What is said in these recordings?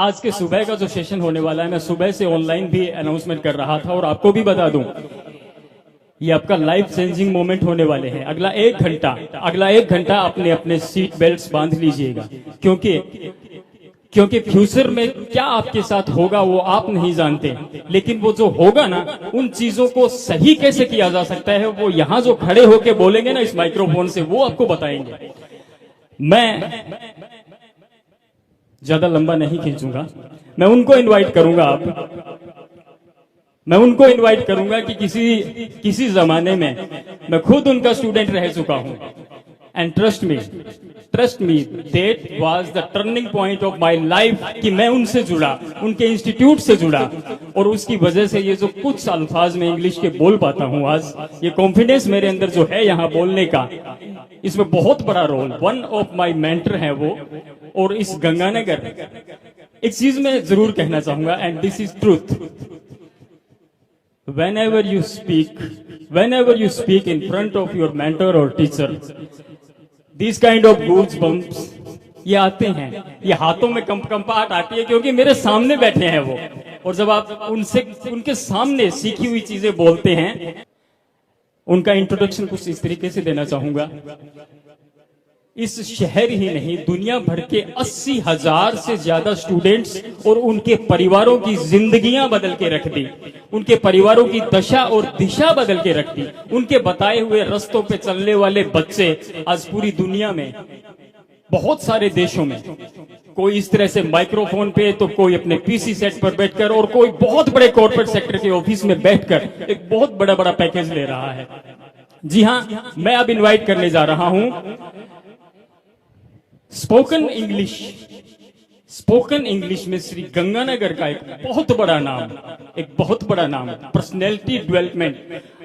आज के सुबह का जो सेशन होने वाला है, मैं सुबह से ऑनलाइन भी अनाउंसमेंट कर रहा था और आपको भी बता दूं, ये आपका लाइफ चेंजिंग मोमेंट होने वाले हैं। अगला एक घंटा अपने अपने सीट बेल्ट बांध लीजिएगा, क्योंकि फ्यूचर में क्या आपके साथ होगा वो आप नहीं जानते, लेकिन वो जो होगा ना, उन चीजों को सही कैसे किया जा सकता है, वो यहाँ जो खड़े होके बोलेंगे ना इस माइक्रोफोन से, वो आपको बताएंगे। मैं ज्यादा लंबा नहीं खींचूंगा। मैं उनको इनवाइट करूंगा कि किसी जमाने में मैं खुद उनका स्टूडेंट रह चुका हूं। And trust me that was the turning point of my life, कि मैं उनसे जुड़ा, उनके इंस्टीट्यूट से जुड़ा, और उसकी वजह से ये जो कुछ अल्फाज में इंग्लिश के बोल पाता हूं आज, ये कॉन्फिडेंस मेरे अंदर जो है यहाँ बोलने का, इसमें बहुत बड़ा role one of my mentor है वो। और इस गंगानगर एक चीज मैं जरूर कहना चाहूंगा, and this is truth, whenever you speak in front of your mentor or teacher, these kind of goosebumps ये आते हैं, ये हाथों में कंपाहट आती है, क्योंकि मेरे सामने बैठे हैं वो, और जब आप उनके सामने सीखी हुई चीजें बोलते हैं। उनका इंट्रोडक्शन कुछ इस तरीके से देना चाहूंगा। इस शहर ही नहीं, दुनिया भर के 80,000 से ज्यादा स्टूडेंट्स और उनके परिवारों की जिंदगियां बदल के रख दी, उनके परिवारों की दशा और दिशा बदल के रख दी। उनके बताए हुए रास्तों पे चलने वाले बच्चे आज पूरी दुनिया में, बहुत सारे देशों में, कोई इस तरह से माइक्रोफोन पे, तो कोई अपने पीसी सेट पर बैठकर, और कोई बहुत बड़े कॉर्पोरेट सेक्टर के ऑफिस में बैठकर एक बहुत बड़ा पैकेज ले रहा है। जी हां, मैं अब इनवाइट करने जा रहा हूं स्पोकन इंग्लिश में श्री गंगानगर का एक बहुत बड़ा नाम, पर्सनैलिटी डेवलपमेंट,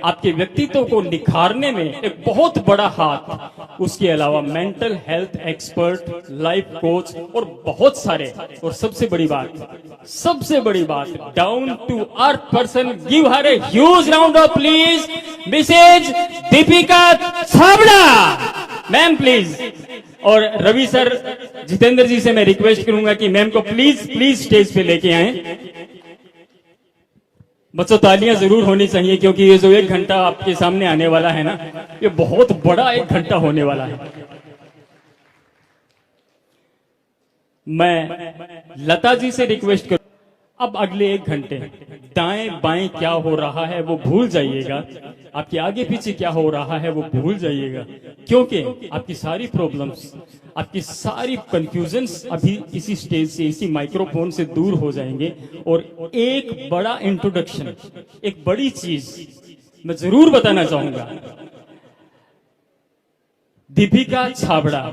आपके व्यक्तित्व को निखारने में एक बहुत बड़ा हाथ, उसके अलावा mental health expert, life coach, और बहुत सारे, और सबसे बड़ी बात down to earth person. Give her a huge round of please Mrs Deepika Chhabra ma'am, please. और रवि सर, जितेंद्र जी से मैं रिक्वेस्ट करूंगा कि मैम को प्लीज स्टेज पे लेके आए। बच्चों, तालियां जरूर होनी चाहिए, क्योंकि ये जो 1 घंटा आपके सामने आने वाला है ना, ये बहुत बड़ा 1 घंटा होने वाला है। मैं लता जी से रिक्वेस्ट करूं, अब अगले 1 घंटे दाएं बाएं क्या हो रहा है वो भूल जाइएगा, आपके आगे पीछे क्या हो रहा है वो भूल जाइएगा, क्योंकि आपकी सारी प्रॉब्लम्स, आपकी सारी कंफ्यूजन्स अभी इसी स्टेज से, इसी माइक्रोफोन से दूर हो जाएंगे। और एक बड़ा इंट्रोडक्शन, एक बड़ी चीज मैं जरूर बताना चाहूंगा। दीपिका छाबड़ा,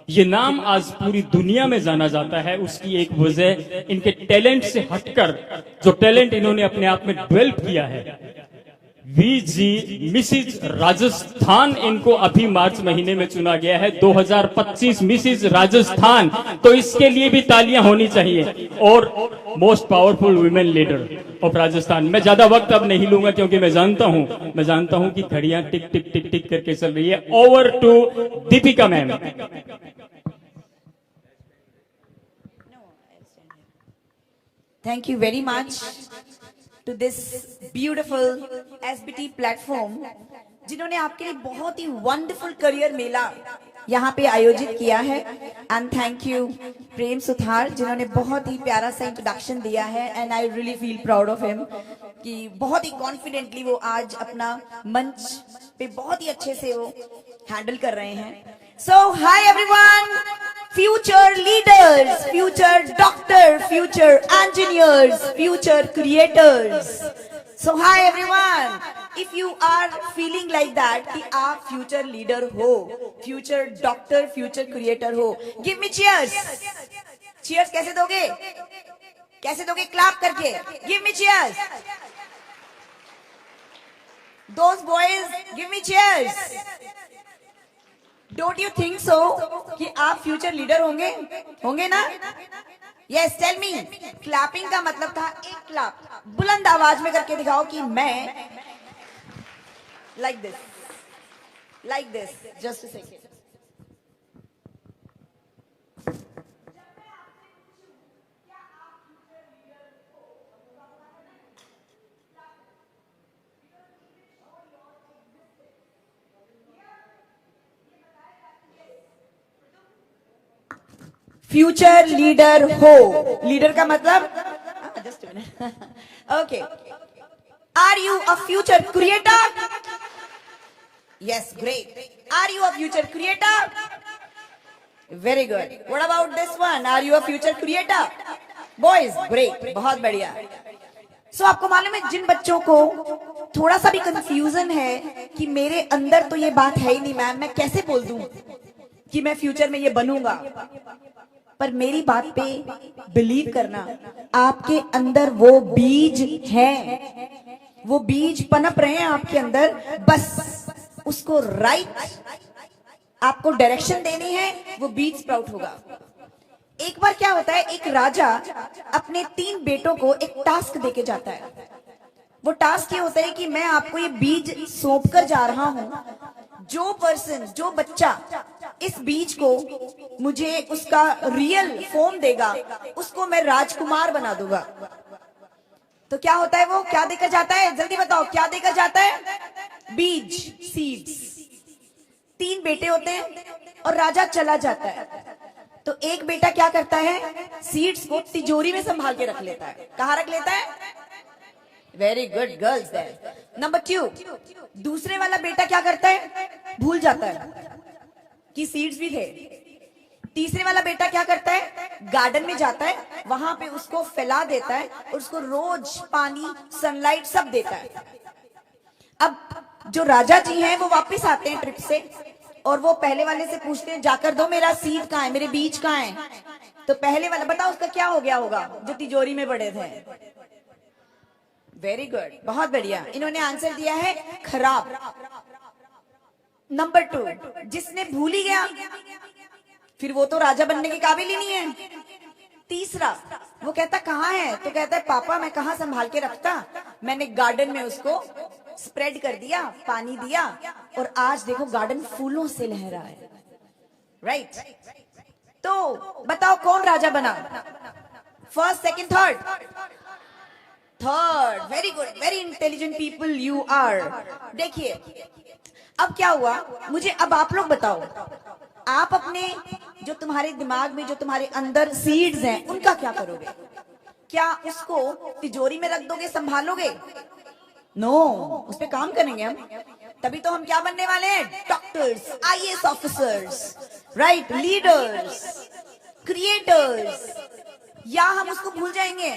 ये नाम आज पूरी दुनिया में जाना जाता है। उसकी एक वजह इनके टैलेंट से हटकर, जो टैलेंट इन्होंने अपने आप में डेवलप किया है। वीजी मिसिज राजस्थान, इनको अभी मार्च महीने में चुना गया है, 2025 मिसिज राजस्थान, तो इसके लिए भी तालियां होनी चाहिए। और most powerful women leader of Rajasthan. मैं ज्यादा वक्त अब नहीं लूंगा, क्योंकि मैं जानता हूं कि घड़ियां टिक टिक टिक टिक करके चल रही है। Over to Deepika ma'am. Thank you very much to this beautiful SBT platform, जिन्होंने आपके लिए बहुत ही वंडरफुल करियर मेला यहाँ पे आयोजित किया है। एंड थैंक यू प्रेम सुथार, जिन्होंने बहुत ही प्यारा सा इंट्रोडक्शन दिया है। And I really feel proud of him कि बहुत ही कॉन्फिडेंटली वो आज अपना मंच पे बहुत ही अच्छे से वो हैंडल कर रहे हैं। So hi everyone, future leaders, future doctor, future engineers, future creators. So hi everyone, if you are feeling like that कि आप future leader हो, future doctor, future creator हो, give me cheers. Cheers कैसे दोगे? Clap करके. Give me cheers. Those boys, give me cheers. Don't you think so कि आप future leader होंगे ना? Yes, tell me. क्लैपिंग का मतलब था एक क्लैप, बुलंद आवाज में करके दिखाओ कि मैं like this. Just a second. Future leader हो। लीडर का मतलब, just okay, are you a future creator? Yes, great. Are you a future creator? Very good. What about this one? Are you a future creator? Boys, great, बहुत बढ़िया। सो आपको मालूम है, जिन बच्चों को थोड़ा सा भी कंफ्यूजन है कि मेरे अंदर तो ये बात है ही नहीं मैम, मैं कैसे बोल दूं कि मैं फ्यूचर में ये बनूंगा, पर मेरी बात पे बिलीव करना, आपके अंदर वो बीज है, वो बीज पनप रहे हैं आपके अंदर, बस उसको राइट आपको डायरेक्शन देनी है, वो बीज स्प्राउट होगा। एक बार क्या होता है, एक राजा अपने 3 बेटों को एक टास्क देके जाता है। वो टास्क ये होता है कि मैं आपको ये बीज सौंप कर जा रहा हूं, जो पर्सन, जो बच्चा इस बीज को मुझे उसका रियल फॉर्म देगा, उसको मैं राजकुमार बना दूंगा। तो क्या होता है, वो क्या देकर जाता है, जल्दी बताओ, क्या देकर जाता है? बीज, सीड्स। 3 बेटे होते हैं और राजा चला जाता है। तो एक बेटा क्या करता है, सीड्स को तिजोरी में संभाल के रख लेता है। कहां रख लेता है? Very good girls there. Number 2, दूसरे वाला बेटा क्या करता है, भूल जाता है कि सीड्स भी थे। तीसरे वाला बेटा क्या करता है, गार्डन में जाता है, वहां पे उसको फैला देता है और उसको रोज पानी, सनलाइट सब देता है। अब जो राजा जी हैं वो वापस आते हैं ट्रिप से, और वो पहले वाले से पूछते हैं, जाकर दो, मेरा सीड कहाँ है, मेरे बीज कहाँ है? तो पहले वाला, बताओ उसका क्या हो गया होगा जो तिजोरी में पड़े थे? वेरी गुड, बहुत बढ़िया। इन्होंने आंसर दिया है खराब। नंबर 2, जिसने भूल ही गया, फिर वो तो राजा बनने के काबिल ही नहीं है। तीसरा, वो कहता कहाँ है, तो कहता है पापा मैं कहाँ संभाल के रखता, मैंने गार्डन में उसको स्प्रेड कर दिया, पानी दिया, और आज देखो गार्डन फूलों से लहरा है। राइट? तो बताओ कौन राजा बना? First, second, third? Third. Very good, very intelligent people you are. देखिए अब क्या हुआ, मुझे अब आप लोग बताओ, आप अपने जो तुम्हारे दिमाग में, जो तुम्हारे अंदर सीड्स हैं, उनका क्या करोगे? क्या उसको तिजोरी में रख दोगे, संभालोगे? नो, उस पे काम करेंगे हम। तभी तो हम क्या बनने वाले हैं? Doctors, IAS officers, right, leaders, creators. या हम उसको भूल जाएंगे?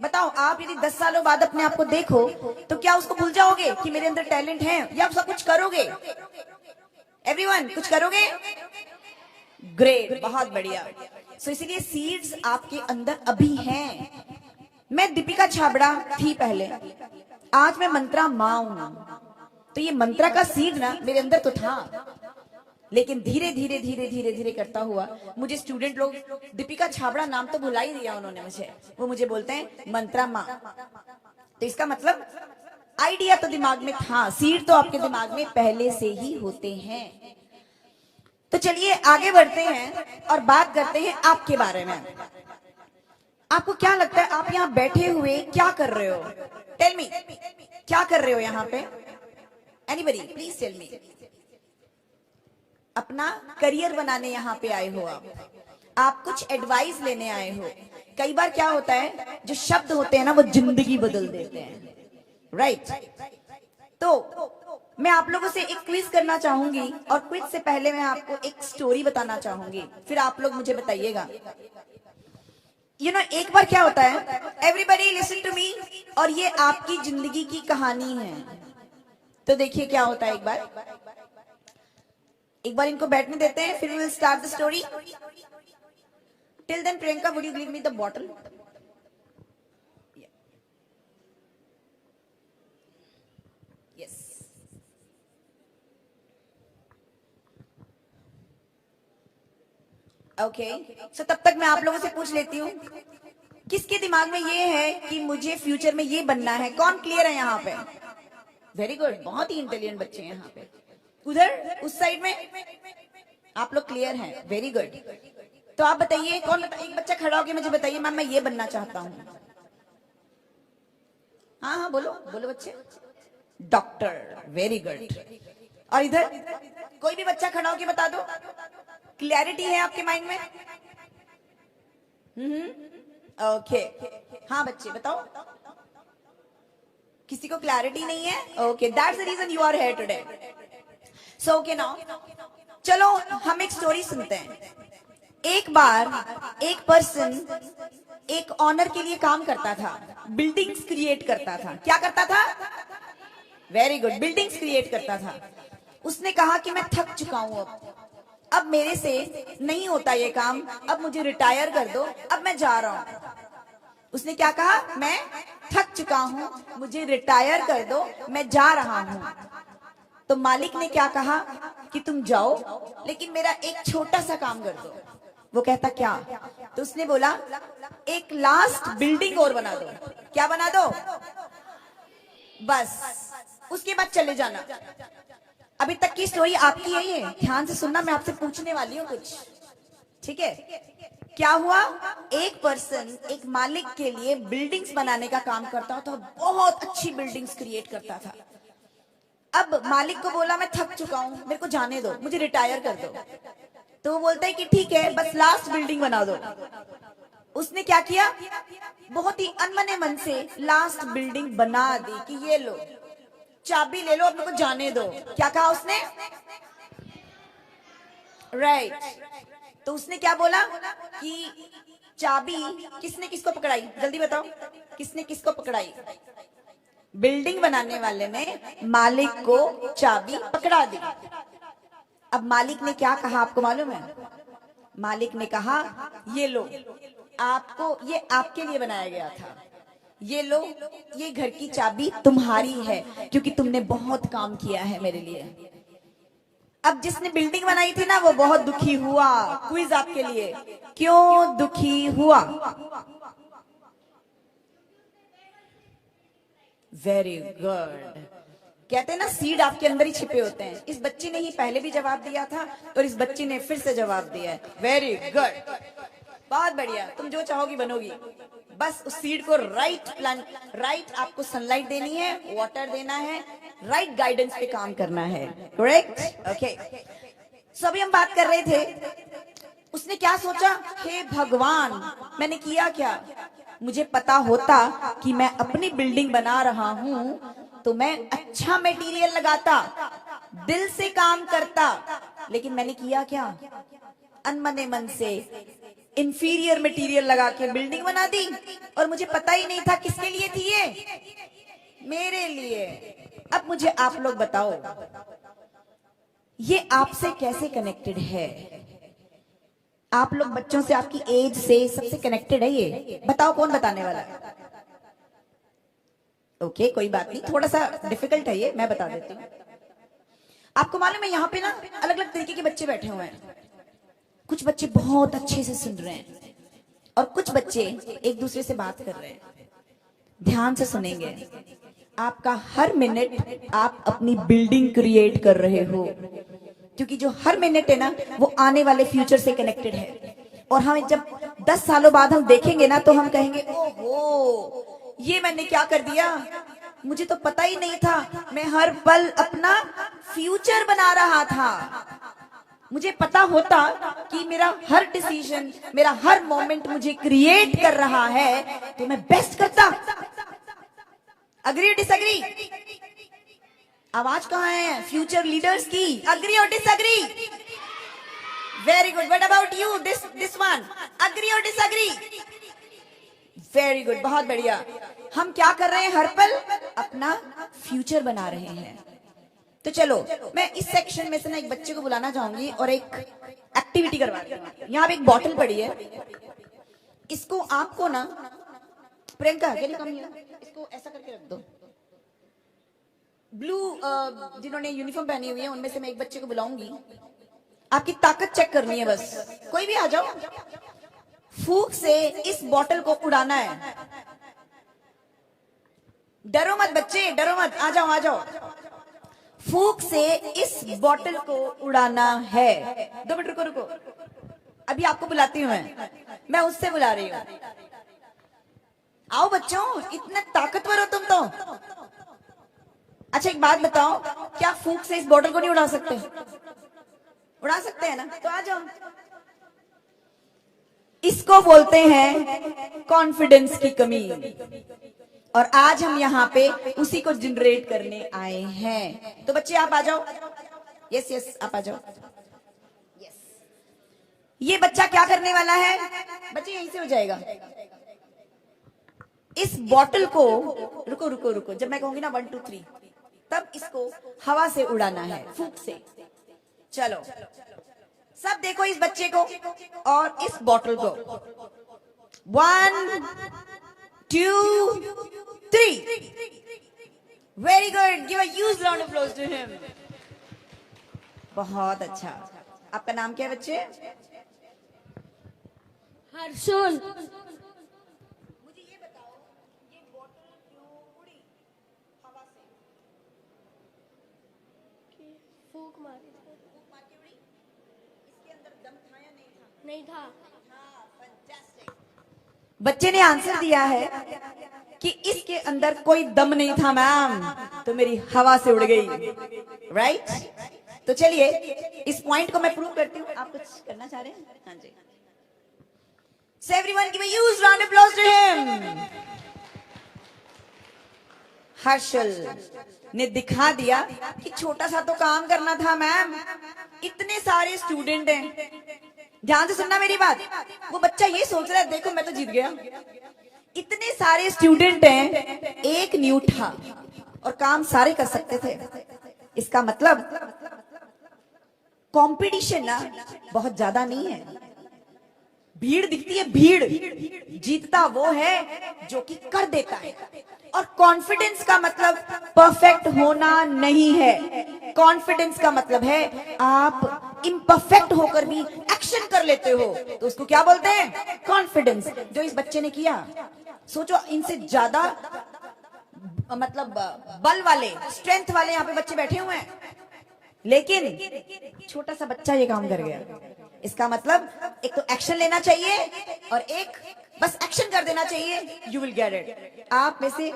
बताओ, आप यदि 10 सालों बाद अपने आप को देखो तो क्या उसको भूल जाओगे कि मेरे अंदर टैलेंट है, या आप सब कुछ करोगे? एवरीवन, कुछ करोगे? ग्रेट, बहुत बढ़िया। सो इसीलिए सीड्स आपके अंदर अभी हैं। मैं दीपिका छाबड़ा थी पहले, आज मैं मंत्रा माँ हूं। तो ये मंत्रा का सीड ना मेरे अंदर तो था, लेकिन धीरे धीरे धीरे धीरे धीरे करता हुआ मुझे स्टूडेंट लोग, दीपिका छाबड़ा नाम तो भुला ही दिया उन्होंने मुझे, वो मुझे बोलते हैं मंत्रा माँ। तो इसका मतलब आइडिया तो दिमाग में था, सीड तो आपके दिमाग में पहले से ही होते हैं। तो चलिए आगे बढ़ते हैं और बात करते हैं आपके बारे में। आपको क्या लगता है, आप यहाँ बैठे हुए क्या कर रहे हो? टेल मी, क्या कर रहे हो यहाँ पे? Anybody please tell me. अपना करियर बनाने यहाँ पे आए हो आप कुछ एडवाइस लेने आए हो। कई बार क्या होता है, जो शब्द होते हैं ना वो जिंदगी बदल देते हैं। राइट? तो मैं आप लोगों से एक क्विज करना चाहूंगी, और क्विज से पहले मैं आपको एक स्टोरी बताना चाहूंगी, फिर आप लोग मुझे बताइएगा। एक बार क्या होता है, एवरीबडी लिसन टू मी, और ये आपकी जिंदगी की कहानी है। तो देखिए क्या होता है, एक बार इनको बैठने देते हैं, फिर will start the story. Till then Priyanka, would you give me the bottle? Yes. Okay, so तब तक मैं आप लोगों से पूछ लेती हूँ, किसके दिमाग में ये है कि मुझे फ्यूचर में ये बनना है? कौन क्लियर है यहाँ पे? वेरी गुड, बहुत ही इंटेलिजेंट बच्चे हैं यहाँ पे। उधर उस साइड में आप लोग क्लियर हैं, वेरी गुड। तो आप बताइए, कौन एक बच्चा खड़ा होकर मुझे बताइए, मैम मैं ये बनना चाहता हूँ। हाँ हाँ बोलो बोलो बच्चे। Doctor, very good. और इधर कोई भी बच्चा खड़ा होकर बता दो, क्लैरिटी है आपके माइंड में? ओके, हाँ बच्चे बताओ, किसी को क्लैरिटी नहीं है? Okay, that's the reason you are here today. So okay now, चलो हम एक स्टोरी सुनते हैं। एक बार एक पर्सन एक ऑनर के लिए काम करता था, बिल्डिंग्स क्रिएट करता था। क्या करता था? वेरी गुड, बिल्डिंग्स क्रिएट करता था। उसने कहा कि मैं थक चुका हूं, अब मेरे से नहीं होता ये काम, अब मुझे रिटायर कर दो, अब मैं जा रहा हूं। उसने क्या कहा? मैं थक चुका हूं, मुझे रिटायर कर दो, मैं जा रहा हूं। तो मालिक ने क्या कहा कि तुम जाओ, लेकिन मेरा एक छोटा सा काम कर दो। वो कहता क्या? तो उसने बोला एक लास्ट बिल्डिंग और बना दो। क्या बना दो? बस, उसके बाद चले जाना। अभी तक की स्टोरी आपकी है, ये ध्यान से सुनना, मैं आपसे पूछने वाली हूँ कुछ, ठीक है? क्या हुआ? एक पर्सन एक मालिक के लिए बिल्डिंग्स बनाने का काम करता था, बहुत अच्छी बिल्डिंग्स क्रिएट करता था। अब मालिक को बोला मैं थक चुका हूं, मेरे को जाने दो, मुझे रिटायर कर दो। तो वो बोलता है कि ठीक है, बस लास्ट बिल्डिंग बना दो। उसने क्या किया? बहुत ही अनमने मन से लास्ट बिल्डिंग बना दी कि ये लो चाबी ले लो, अब मेरे को जाने दो। क्या कहा उसने? राइट। तो उसने क्या बोला कि चाबी किसने किसको पकड़ाई? जल्दी बताओ, किसने किसको पकड़ाई? बिल्डिंग बनाने वाले ने मालिक को चाबी पकड़ा दी। अब मालिक ने क्या कहा आपको मालूम है? मालिक ने कहा ये लो, आपको, ये आपके लिए बनाया गया था, ये लो, ये घर की चाबी तुम्हारी है, क्योंकि तुमने बहुत काम किया है मेरे लिए। अब जिसने बिल्डिंग बनाई थी ना, वो बहुत दुखी हुआ। क्विज आपके लिए, क्यों दुखी हुआ? Very good. कहते हैं ना, सीड आपके अंदर ही छिपे होते हैं। इस बच्ची ने ही पहले भी जवाब दिया था और इस बच्ची ने फिर से जवाब दिया है। वेरी गुड, बहुत बढ़िया। तुम जो चाहोगी बनोगी, बस उस सीड को राइट प्लान, राइट आपको सनलाइट देनी है, वाटर देना है, राइट गाइडेंस पे काम करना है। करेक्ट? ओके। सो अभी हम बात कर रहे थे, उसने क्या सोचा? हे भगवान, मैंने किया क्या? मुझे पता होता कि मैं अपनी बिल्डिंग बना रहा हूं तो मैं अच्छा मटेरियल लगाता, दिल से काम करता, लेकिन मैंने किया क्या? अनमने मन से इंफीरियर मटेरियल लगा के बिल्डिंग बना दी, और मुझे पता ही नहीं था किसके लिए थी ये, मेरे लिए। अब मुझे आप लोग बताओ, ये आपसे कैसे कनेक्टेड है? आप लोग बच्चों से, आपकी एज से सबसे कनेक्टेड है ये? बताओ कौन बताने वाला है? ओके, कोई बात नहीं, थोड़ा सा डिफिकल्ट है ये, मैं बता देती हूँ। आपको मालूम है यहाँ पे ना अलग अलग तरीके के बच्चे बैठे हुए हैं। कुछ बच्चे बहुत अच्छे से सुन रहे हैं और कुछ बच्चे एक दूसरे से बात कर रहे हैं। ध्यान से सुनेंगे। आपका हर मिनट आप अपनी बिल्डिंग क्रिएट कर रहे हो, क्योंकि जो हर मिनट है ना, वो आने वाले फ्यूचर से कनेक्टेड है। और हम जब 10 सालों बाद हम देखेंगे ना, तो हम कहेंगे ओहो, ये मैंने क्या कर दिया, मुझे तो पता ही नहीं था, मैं हर पल अपना फ्यूचर बना रहा था। मुझे पता होता कि मेरा हर डिसीजन, मेरा हर मोमेंट मुझे क्रिएट कर रहा है, तो मैं बेस्ट करता। अग्री और डिसएग्री? आवाज कहाँ है फ्यूचर लीडर्स की? अग्री और disagree? Very good. What about you, this one? Agree और डिसएग्री? वेरी गुड, बहुत बढ़िया। हम क्या कर रहे हैं? हर पल अपना फ्यूचर बना रहे हैं। तो चलो, मैं इस सेक्शन में से ना एक बच्चे को बुलाना चाहूंगी और एक एक्टिविटी करवा रही हूँ। यहाँ पे एक बॉटल पड़ी है, इसको आपको ना, प्रियंका इसको ऐसा करके रख दो। ब्लू जिन्होंने यूनिफॉर्म पहनी हुई है, उनमें से मैं एक बच्चे को बुलाऊंगी। आपकी ताकत चेक करनी है, बस कोई भी आ जाओ। फूंक से इस बॉटल को उड़ाना है। डरो मत बच्चे, डरो मत, आ जाओ आ जाओ। फूंक से इस बॉटल को उड़ाना है। 2 मिनट रुको रुको, अभी आपको बुलाती हूं मैं उससे बुला रही हूं। आओ बच्चों, इतने ताकतवर हो तुम तो। अच्छा एक बात बताओ, क्या फूंक से इस बॉटल को नहीं उड़ा सकते? उड़ा सकते हैं ना? तो आ जाओ। इसको बोलते हैं कॉन्फिडेंस की कमी। और आज हम यहाँ पे उसी को जनरेट करने आए हैं। तो बच्चे आप आ जाओ। यस यस, आप आ जाओ। यस, ये बच्चा क्या करने वाला है? बच्चे यहीं से हो जाएगा। इस बॉटल को, रुको रुको रुको, जब मैं कहूंगी ना 1 2 3, तब इसको हवा से उड़ाना है, फूंक से। चलो सब देखो इस बच्चे को और इस बॉटल को। 1 2 3। Very good, give a huge round of applause to him. बहुत अच्छा। आपका नाम क्या है बच्चे? हर्षुल। मुझे ये बताओ, ये बॉटल क्यों उड़ी हवा से? फूक मारी। फूंक मार के उड़ी? इसके अंदर दम था या नहीं था? नहीं था। हाँ, fantastic। बच्चे ने आंसर दिया है कि इसके अंदर कोई दम नहीं था मैम, तो मेरी हवा से उड़ गई। राइट? तो चलिए इस पॉइंट को मैं प्रूव करती हूँ। आप कुछ करना चाह रहे हैं? हाँ जी। So everyone give a huge round of applause to him. Harshal ने दिखा दिया कि छोटा सा तो काम करना था मैम, इतने सारे स्टूडेंट हैं। ध्यान से सुनना मेरी बात। वो बच्चा ये सोच रहा है, देखो मैं तो जीत गया। इतने सारे स्टूडेंट हैं, एक नहीं उठा और काम सारे कर सकते थे। इसका मतलब कंपटीशन ना बहुत ज्यादा नहीं है। भीड़ दिखती है, भीड़। जीतता वो है जो कि कर देता है। और कॉन्फिडेंस का मतलब परफेक्ट होना नहीं है। कॉन्फिडेंस का मतलब है आप इम्परफेक्ट होकर भी एक्शन कर लेते हो, तो उसको क्या बोलते हैं? कॉन्फिडेंस। जो इस बच्चे ने किया, सोचो इनसे ज्यादा मतलब बल वाले, स्ट्रेंथ वाले यहाँ पे बच्चे बैठे हुए हैं, लेकिन छोटा सा बच्चा ये काम कर गया। इसका मतलब एक तो एक्शन लेना चाहिए और एक बस एक्शन कर देना चाहिए। You will get it. आप में से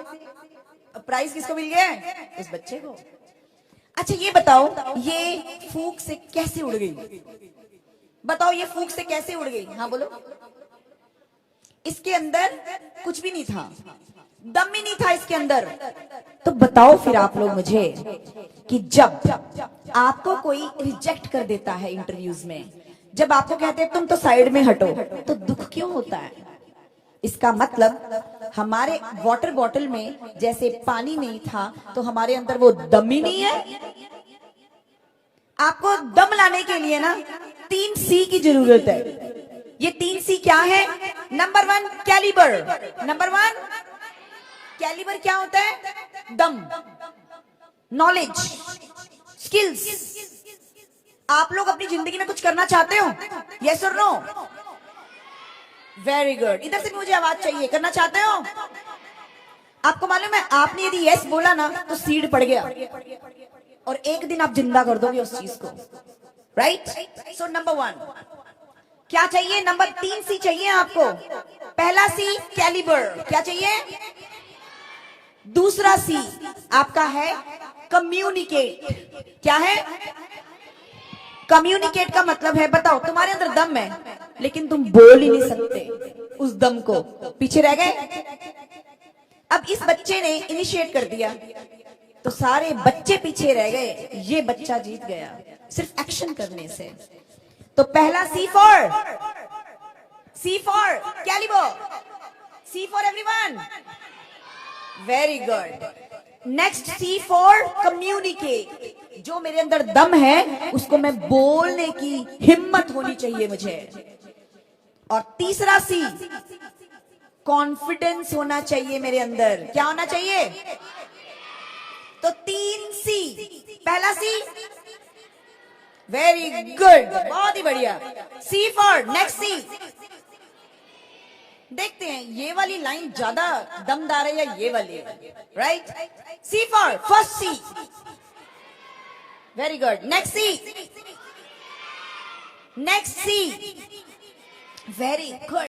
प्राइज किसको मिल गया? इस बच्चे को। अच्छा ये बताओ, ये फूंक से कैसे उड़ गई? बताओ ये फूंक से कैसे उड़ गई? हाँ बोलो। इसके अंदर कुछ भी नहीं था, दम ही नहीं था इसके अंदर। तो बताओ फिर आप लोग मुझे कि जब आपको कोई रिजेक्ट कर देता है इंटरव्यूज में, जब आपको कहते हैं तुम तो साइड में हटो, तो दुख क्यों होता है? इसका मतलब हमारे वाटर बॉटल में जैसे पानी नहीं था, तो हमारे अंदर वो दम ही नहीं है। आपको दम लाने के लिए ना 3 C की जरूरत है। ये 3 C क्या है? Number 1 calibre. नंबर 1 कैलिबर क्या होता है? दम, नॉलेज, स्किल्स। आप लोग अपनी जिंदगी में कुछ करना चाहते हो? यस और नो? Very good. इधर से मुझे आवाज चाहिए। करना चाहते हो? आपको मालूम है, आपने यदि यस बोला ना तो सीड पड़ गया और एक दिन आप जिंदा कर दोगे उस चीज को। राइट? सो नंबर 1 क्या चाहिए? नंबर 3 C चाहिए आपको। पहला C कैलिबर, क्या चाहिए? दूसरा C आपका है कम्युनिकेट। क्या है? कम्युनिकेट का मतलब है, बताओ तुम्हारे अंदर दम है लेकिन तुम बोल ही नहीं सकते, उस दम को पीछे रह गए। अब इस बच्चे ने इनिशिएट कर दिया तो सारे बच्चे पीछे रह गए, ये बच्चा जीत गया सिर्फ एक्शन करने से। तो पहला C for calibre, C for everyone. Very good. Next C for communicate. जो मेरे अंदर दम है उसको मैं बोलने की हिम्मत होनी चाहिए मुझे। और तीसरा C कॉन्फिडेंस होना चाहिए मेरे अंदर। क्या होना चाहिए? तो 3 C। पहला C, वेरी गुड, बहुत ही बढ़िया। C for next C। देखते हैं ये वाली लाइन ज्यादा दमदार है या ये वाली? Right? C for first C। Very good. Next C, next C। Very good.